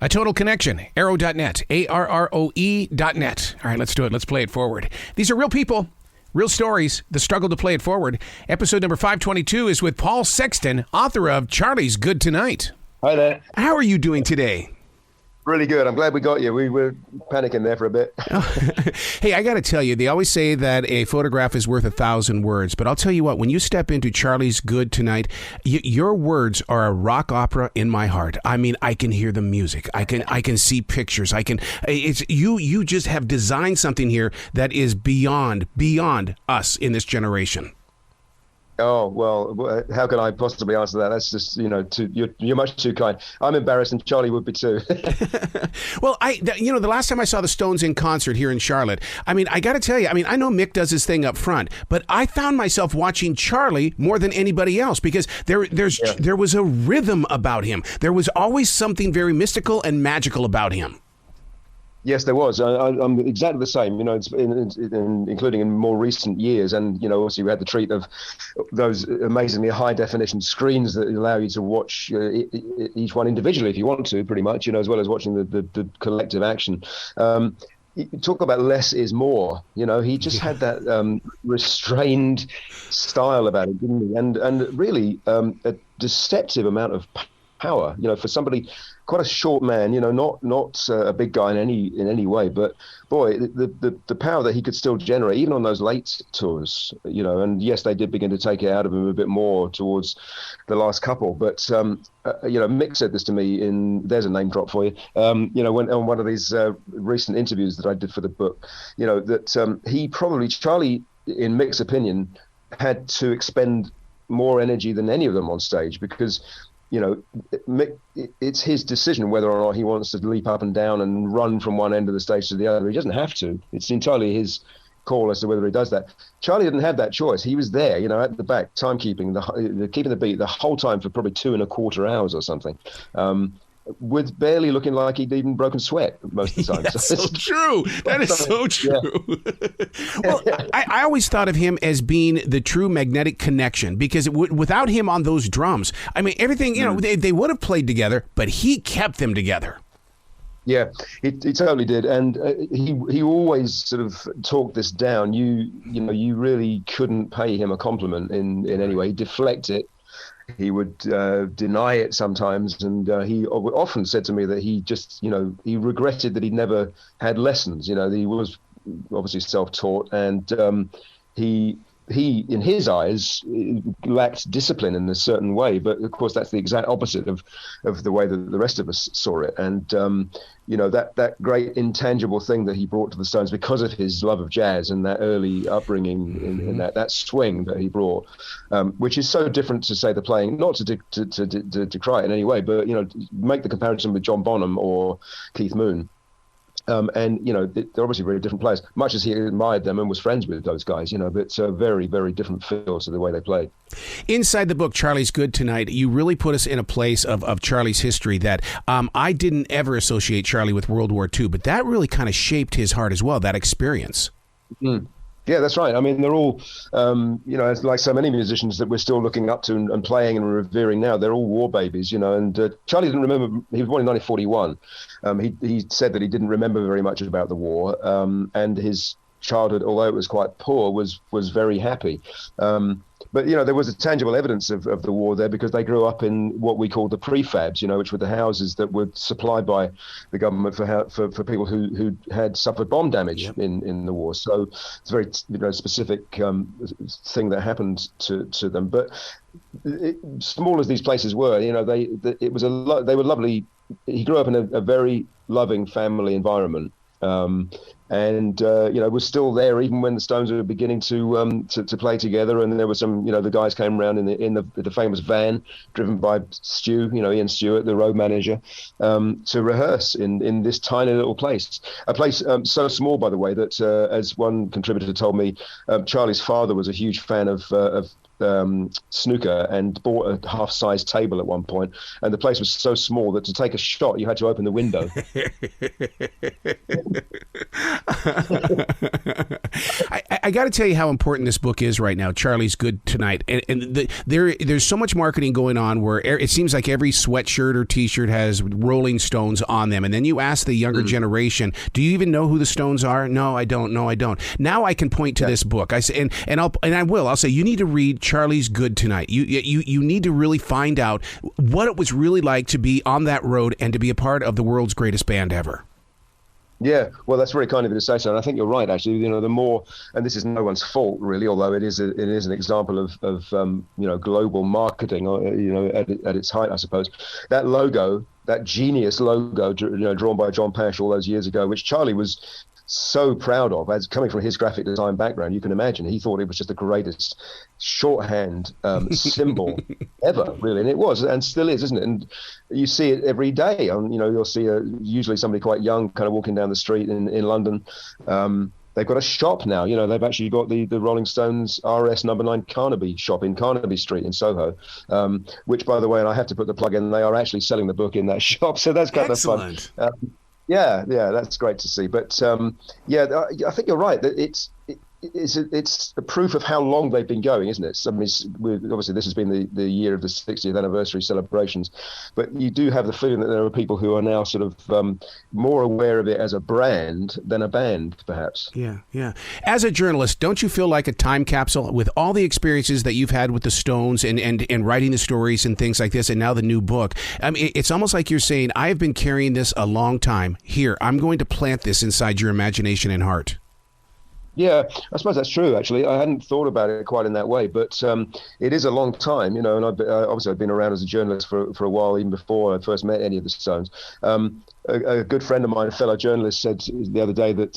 A Total Connection, arrow.net, ARROE.net. All right, let's do it. Let's play it forward. These are real people, real stories, the struggle to play it forward. Episode number 522 is with Paul Sexton, author of Charlie's Good Tonight. Hi there. How are you doing today? Really good. I'm glad we got you. We were panicking there for a bit. Hey, I got to tell you, they always say that a photograph is worth 1,000 words. But I'll tell you what, when you step into Charlie's Good Tonight, your words are a rock opera in my heart. I mean, I can hear the music. I can see pictures. It's you just have designed something here that is beyond us in this generation. Oh, well, how can I possibly answer that? That's just, you're much too kind. I'm embarrassed, and Charlie would be too. Well, the last time I saw the Stones in concert here in Charlotte, I mean, I got to tell you, I know Mick does his thing up front, but I found myself watching Charlie more than anybody else because there was a rhythm about him. There was always something very mystical and magical about him. Yes, there was. I'm exactly the same, including in more recent years. And, also we had the treat of those amazingly high definition screens that allow you to watch each one individually if you want to, pretty much, as well as watching the collective action. Talk about less is more. He just had that restrained style about it, didn't he? And really a deceptive amount of power, for somebody, quite a short man, not a big guy in any way, but boy, the power that he could still generate, even on those late tours, and yes, they did begin to take it out of him a bit more towards the last couple. But Mick said this to me there's a name drop for you, when on one of these recent interviews that I did for the book, that Charlie, in Mick's opinion, had to expend more energy than any of them on stage because Mick, it's his decision whether or not he wants to leap up and down and run from one end of the stage to the other. He doesn't have to. It's entirely his call as to whether he does that. Charlie didn't have that choice. He was there, at the back, timekeeping, keeping the beat the whole time for probably 2.25 hours or something. With barely looking like he'd even broken sweat most of the time. That's so true. That is so true. Yeah. Well, I always thought of him as being the true magnetic connection because without him on those drums, everything, they would have played together, but he kept them together. Yeah, he totally did, and he always sort of talked this down. You really couldn't pay him a compliment in any way. He'd deflect it. He would deny it sometimes, and he often said to me that he just, he regretted that he'd never had lessons. He was obviously self-taught, and he in his eyes lacked discipline in a certain way. But of course, that's the exact opposite of the way that the rest of us saw it. And that great intangible thing that he brought to the Stones because of his love of jazz and that early upbringing in that swing that he brought, which is so different to say the playing, not to decry it in any way, but make the comparison with John Bonham or Keith Moon. And they're obviously very different players, much as he admired them and was friends with those guys, but it's a very, very different feel to the way they played. Inside the book, Charlie's Good Tonight, you really put us in a place of Charlie's history that I didn't ever associate Charlie with World War II, but that really kind of shaped his heart as well, that experience. Mm. Yeah, that's right. They're all, it's like so many musicians that we're still looking up to and playing and revering now. They're all war babies, and Charlie didn't remember. He was born in 1941. He said that he didn't remember very much about the war, and his childhood, although it was quite poor, was very happy. But there was a tangible evidence of the war there because they grew up in what we call the prefabs, which were the houses that were supplied by the government for people who had suffered bomb damage in the war. So it's a very specific thing that happened to them. But small as these places were, they were lovely. He grew up in a very loving family environment. And was still there even when the Stones were beginning to play together. And there was some, the guys came around in the famous van driven by Stu, Ian Stewart, the road manager, to rehearse in this tiny little place. A place so small, by the way, that as one contributor told me, Charlie's father was a huge fan of snooker and bought a half-size table at one point, and the place was so small that to take a shot, you had to open the window. I got to tell you how important this book is right now, Charlie's Good Tonight. And there's so much marketing going on where it seems like every sweatshirt or T-shirt has Rolling Stones on them. And then you ask the younger generation, do you even know who the Stones are? No, I don't. No, I don't. Now I can point to this book. I say, I'll say, you need to read Charlie's Good Tonight. You need to really find out what it was really like to be on that road and to be a part of the world's greatest band ever. Yeah, well, that's very kind of you to say so, and I think you're right. Actually, you know, the more, and this is no one's fault really, although it is an example of you know, global marketing, you know, at its height, I suppose. That logo, that genius logo, you know, drawn by John Pesh all those years ago, which Charlie was so proud of, as coming from his graphic design background, you can imagine he thought it was just the greatest shorthand symbol ever, really, and it was, and still is, isn't it? And you see it every day. You know, you'll see usually somebody quite young, kind of walking down the street in London. They've got a shop now. You know, they've actually got the Rolling Stones RS number 9 Carnaby shop in Carnaby Street in Soho, which, by the way, and I have to put the plug in, they are actually selling the book in that shop, so that's kind of fun. Yeah, that's great to see. But yeah, I think you're right. That it's a proof of how long they've been going, isn't it? I mean, obviously this has been the year of the 60th anniversary celebrations, but you do have the feeling that there are people who are now sort of more aware of it as a brand than a band, perhaps. Yeah. As a journalist, don't you feel like a time capsule with all the experiences that you've had with the Stones and writing the stories and things like this, and now the new book? I mean, it's almost like you're saying, I have been carrying this a long time. Here, I'm going to plant this inside your imagination and heart. Yeah, I suppose that's true, actually. I hadn't thought about it quite in that way, but it is a long time, you know, and obviously I've been around as a journalist for a while, even before I first met any of the Stones. A good friend of mine, a fellow journalist, said the other day that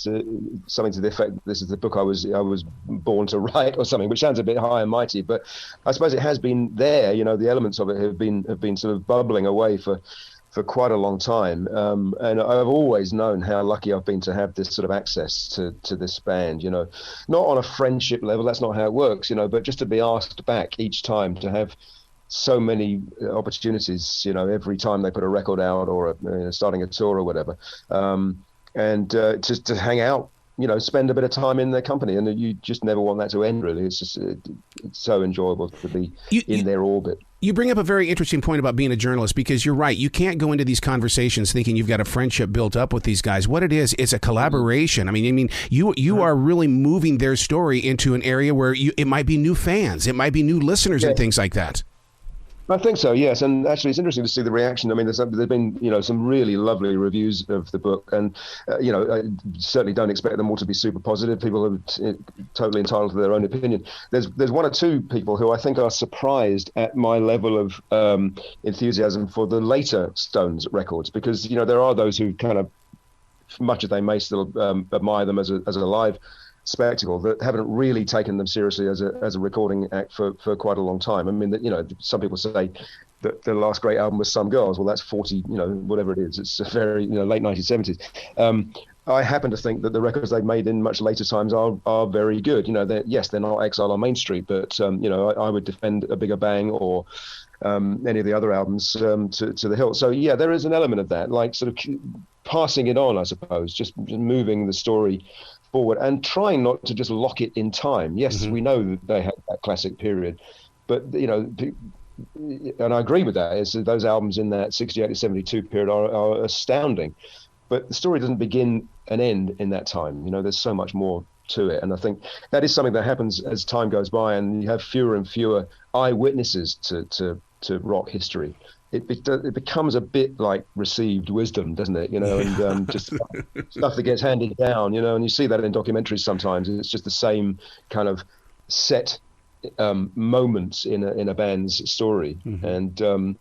something to the effect, this is the book I was born to write, or something, which sounds a bit high and mighty, but I suppose it has been there, you know, the elements of it have been sort of bubbling away for quite a long time, and I've always known how lucky I've been to have this sort of access to this band, you know, not on a friendship level, that's not how it works, you know, but just to be asked back each time, to have so many opportunities, you know, every time they put a record out or starting a tour or whatever, and just to hang out, you know, spend a bit of time in their company, and you just never want that to end, really. It's just it's so enjoyable to be in their orbit. You bring up a very interesting point about being a journalist, because you're right. You can't go into these conversations thinking you've got a friendship built up with these guys. What it is, it's a collaboration. I mean, you are really moving their story into an area where it might be new fans, it might be new listeners, and things like that. I think so, yes. And actually, it's interesting to see the reaction. I mean, there's been, you know, some really lovely reviews of the book, and you know, I certainly don't expect them all to be super positive. People are totally entitled to their own opinion. There's one or two people who I think are surprised at my level of enthusiasm for the later Stones records, because, you know, there are those who kind of, much as they may still admire them as a live spectacle, that haven't really taken them seriously as a recording act for quite a long time. I mean, that, you know, some people say that the last great album was Some Girls. Well, that's 40, you know, whatever it is. It's a very, you know, late 1970s. I happen to think that the records they've made in much later times are very good. You know, they're not Exile on Main Street, but you know, I would defend A Bigger Bang or any of the other albums to the hilt. So yeah, there is an element of that, like sort of passing it on, I suppose, just moving the story forward and trying not to just lock it in time. Yes, we know that they had that classic period, but, you know, and I agree with that, is that those albums in that 68 to 72 period are astounding, but the story doesn't begin and end in that time. You know, there's so much more to it, and I think that is something that happens as time goes by, and you have fewer and fewer eyewitnesses to rock history. It becomes a bit like received wisdom, doesn't it? You know, and just stuff that gets handed down, you know, and you see that in documentaries sometimes. It's just the same kind of set moments in a band's story. And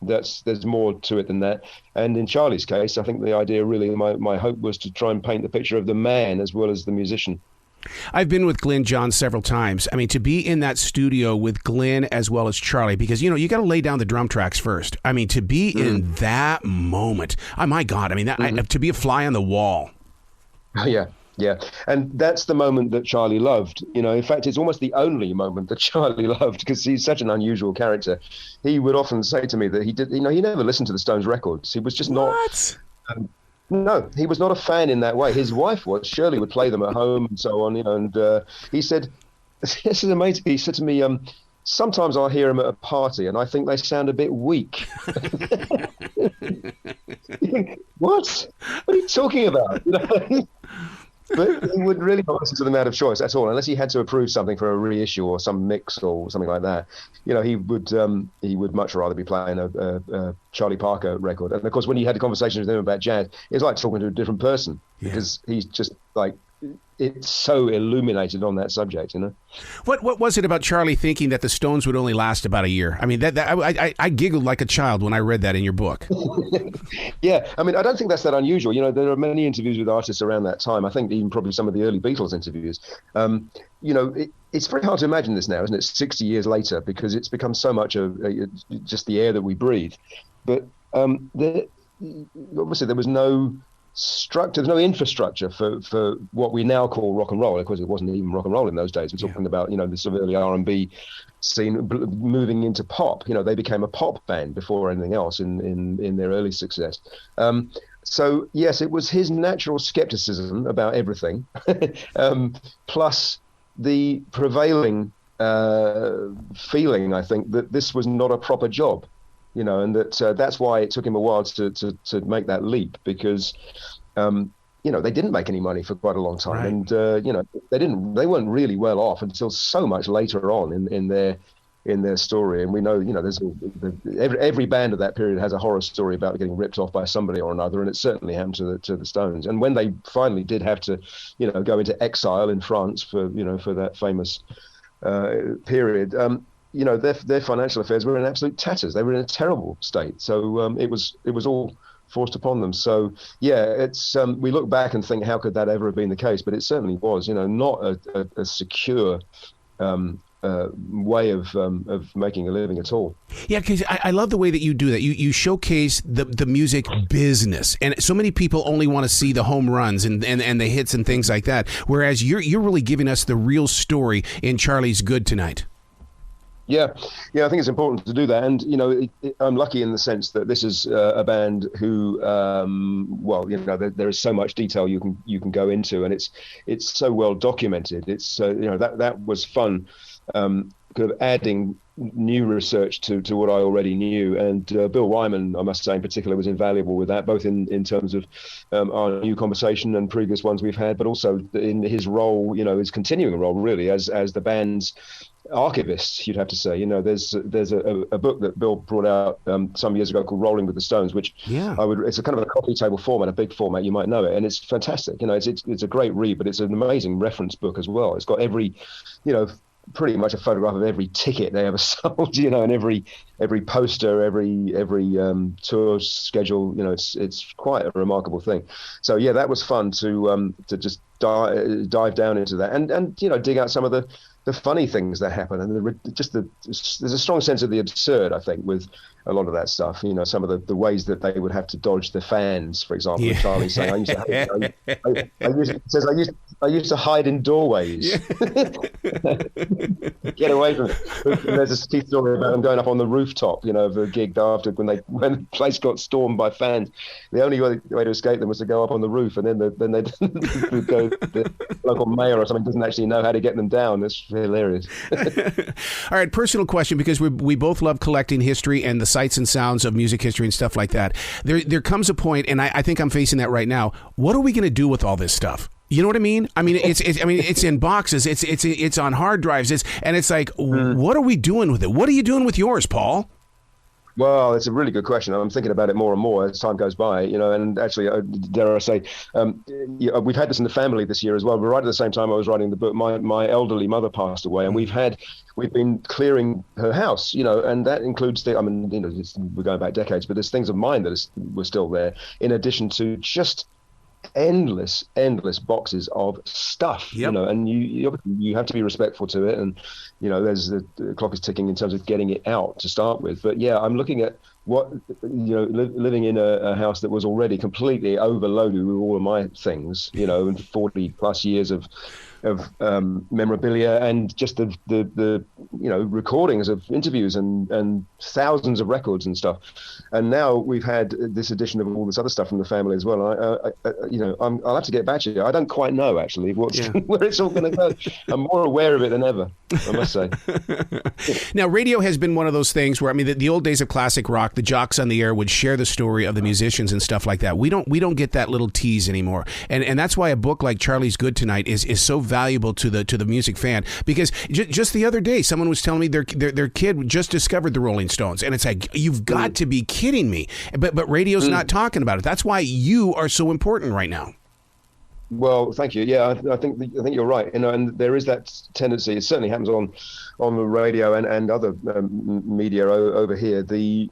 there's more to it than that. And in Charlie's case, I think the idea really, my hope was to try and paint the picture of the man as well as the musician. I've been with Glenn Johns several times. I mean, to be in that studio with Glenn as well as Charlie, because, you know, you got to lay down the drum tracks first. I mean, to be in that moment, oh my God, I mean, to be a fly on the wall. Yeah. Yeah, and that's the moment that Charlie loved. In fact, it's almost the only moment that Charlie loved because he's such an unusual character. He would often say to me that he did, he never listened to the Stones records. He was just not. What? No, he was not a fan in that way. His wife was. Shirley would play them at home and so on. And he said, "This is amazing." He said to me, "Sometimes I'll hear him at a party, and I think they sound a bit weak." What? What are you talking about? But he would really not listen to them out of choice at all, unless he had to approve something for a reissue or some mix or something like that. He would much rather be playing a Charlie Parker record. And of course, when he had a conversation with him about jazz, it's like talking to a different person because he's just like, it's so illuminated on that subject, What was it about Charlie thinking that the Stones would only last about a year? I mean, I giggled like a child when I read that in your book. Yeah, I mean, I don't think that's that unusual. There are many interviews with artists around that time. I think even probably some of the early Beatles interviews. It's very hard to imagine this now, isn't it? 60 years later, because it's become so much just the air that we breathe. But obviously there was no structure, there's no infrastructure for what we now call rock and roll. Of course, it wasn't even rock and roll in those days. We're talking about the sort of early R&B scene moving into pop. They became a pop band before anything else in their early success. So yes, it was his natural skepticism about everything, plus the prevailing feeling, I think, that this was not a proper job. And that's why it took him a while to make that leap, because they didn't make any money for quite a long time, right. And they weren't really well off until so much later on in their story. And we know there's every band of that period has a horror story about getting ripped off by somebody or another, and it certainly happened to the Stones. And when they finally did have to go into exile in France for that famous period, their financial affairs were in absolute tatters. They were in a terrible state. So it was all forced upon them. So yeah, it's we look back and think, how could that ever have been the case? But it certainly was, not a secure way of making a living at all. Yeah, because I love the way that you do that. You showcase the music business, and so many people only want to see the home runs and the hits and things like that. Whereas you're really giving us the real story in Charlie's Good tonight. Yeah, I think it's important to do that, and I'm lucky in the sense that this is a band who, there is so much detail you can go into, and it's so well documented. It's that was fun, kind of adding new research to what I already knew, and Bill Wyman, I must say in particular, was invaluable with that, both in terms of our new conversation and previous ones we've had, but also in his role, his continuing role really as the band's archivist, you'd have to say. There's a book that Bill brought out some years ago called Rolling with the Stones, which it's a kind of a coffee table format, a big format, you might know it, and it's fantastic. It's a great read, but it's an amazing reference book as well. It's got every pretty much a photograph of every ticket they ever sold, and every poster, every tour schedule. It's quite a remarkable thing. So yeah, that was fun to just dive down into that and dig out some of the funny things that happen, and there's a strong sense of the absurd, I think, with a lot of that stuff. Some of the ways that they would have to dodge the fans, for example. Yeah. Charlie saying, I used to hide in doorways. Get away from it. There's a story about them going up on the rooftop, of a gig after when the place got stormed by fans. The only way to escape them was to go up on the roof, and then they go. The local mayor or something doesn't actually know how to get them down. That's hilarious. All right, personal question, because we both love collecting history and the sights and sounds of music history and stuff like that. There comes a point, and I think I'm facing that right now. What are we going to do with all this stuff? You know what I mean? I mean, it's in boxes. It's on hard drives. It's like, what are we doing with it? What are you doing with yours, Paul? Well, it's a really good question. I'm thinking about it more and more as time goes by, and actually, dare I say, we've had this in the family this year as well. But right at the same time I was writing the book, my elderly mother passed away, and we've been clearing her house, and that includes we're going back decades, but there's things of mine that were still there, in addition to just endless boxes of stuff. Yep. And you have to be respectful to it, and there's the clock is ticking in terms of getting it out to start with. But yeah, I'm looking at living in a house that was already completely overloaded with all of my things, and 40 plus years of memorabilia, and just the recordings of interviews and thousands of records and stuff. And now we've had this addition of all this other stuff from the family as well. I'll have to get back to you. I don't quite know actually where it's all going to go. I'm more aware of it than ever, I must say. Now, radio has been one of those things where, I mean, the old days of classic rock, the jocks on the air would share the story of the musicians and stuff like that. We don't get that little tease anymore, and that's why a book like Charlie's Good Tonight is so valuable to the music fan, because just the other day someone was telling me their kid just discovered the Rolling Stones, and it's like, you've got to be kidding me, but radio's not talking about it. That's why you are so important right now. Well, thank you. Yeah, I think you're right. And there is that tendency. It certainly happens on the radio and other media over here. The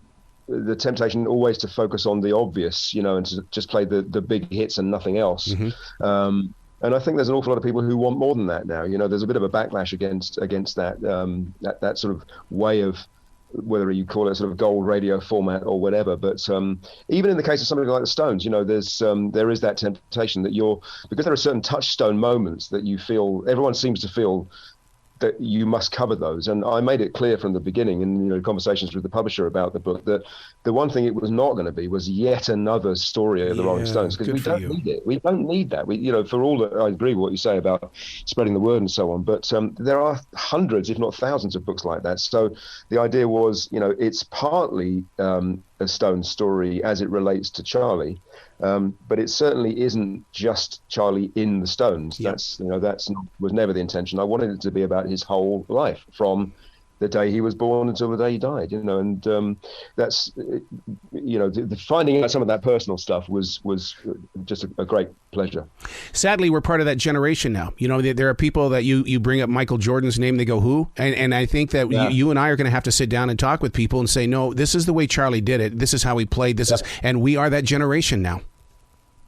temptation always to focus on the obvious, and to just play the big hits and nothing else. Mm-hmm. And I think there's an awful lot of people who want more than that now. There's a bit of a backlash against that sort of way of, whether you call it sort of gold radio format or whatever. But even in the case of something like the Stones, there is that temptation that because there are certain touchstone moments that you feel, everyone seems to feel that you must cover those. And I made it clear from the beginning in conversations with the publisher about the book that the one thing it was not going to be was yet another story of the Rolling Stones, because we don't need it. We don't need that. For all that, I agree with what you say about spreading the word and so on, but there are hundreds, if not thousands, of books like that. So the idea was, it's partly a Stones story as it relates to Charlie, but it certainly isn't just Charlie in the Stones. Yep. Was never the intention. I wanted it to be about his whole life, from the day he was born until the day he died. And that's the finding out some of that personal stuff was just a great pleasure. Sadly, we're part of that generation now. There are people that you bring up Michael Jordan's name, they go, who? And I think that you and I are going to have to sit down and talk with people and say, no, this is the way Charlie did it. This is how he played. And we are that generation now.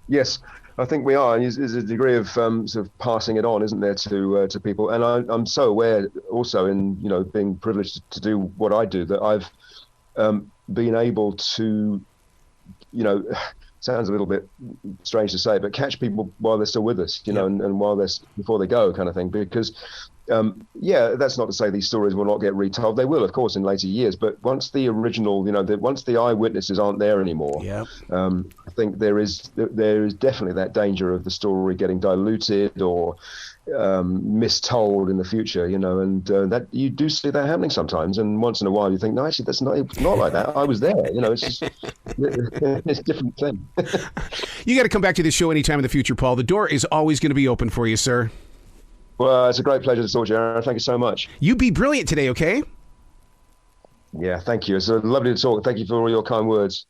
Yes, I think we are. And there's a degree of sort of passing it on, isn't there, to people? And I'm so aware also in, being privileged to do what I do, that I've been able to, sounds a little bit strange to say, but catch people while they're still with us, and while before they go, kind of thing. Because that's not to say these stories will not get retold. They will, of course, in later years. But once the original, once the eyewitnesses aren't there anymore, I think there is definitely that danger of the story getting diluted or mistold in the future, and that you do see that happening sometimes. And once in a while, you think, no, actually, it's not like that. I was there. It's just it's a different thing. You got to come back to this show anytime in the future, Paul. The door is always going to be open for you, sir. Well, it's a great pleasure to talk to you, Aaron. Thank you so much. You be brilliant today, okay? Yeah, thank you. It's lovely to talk. Thank you for all your kind words.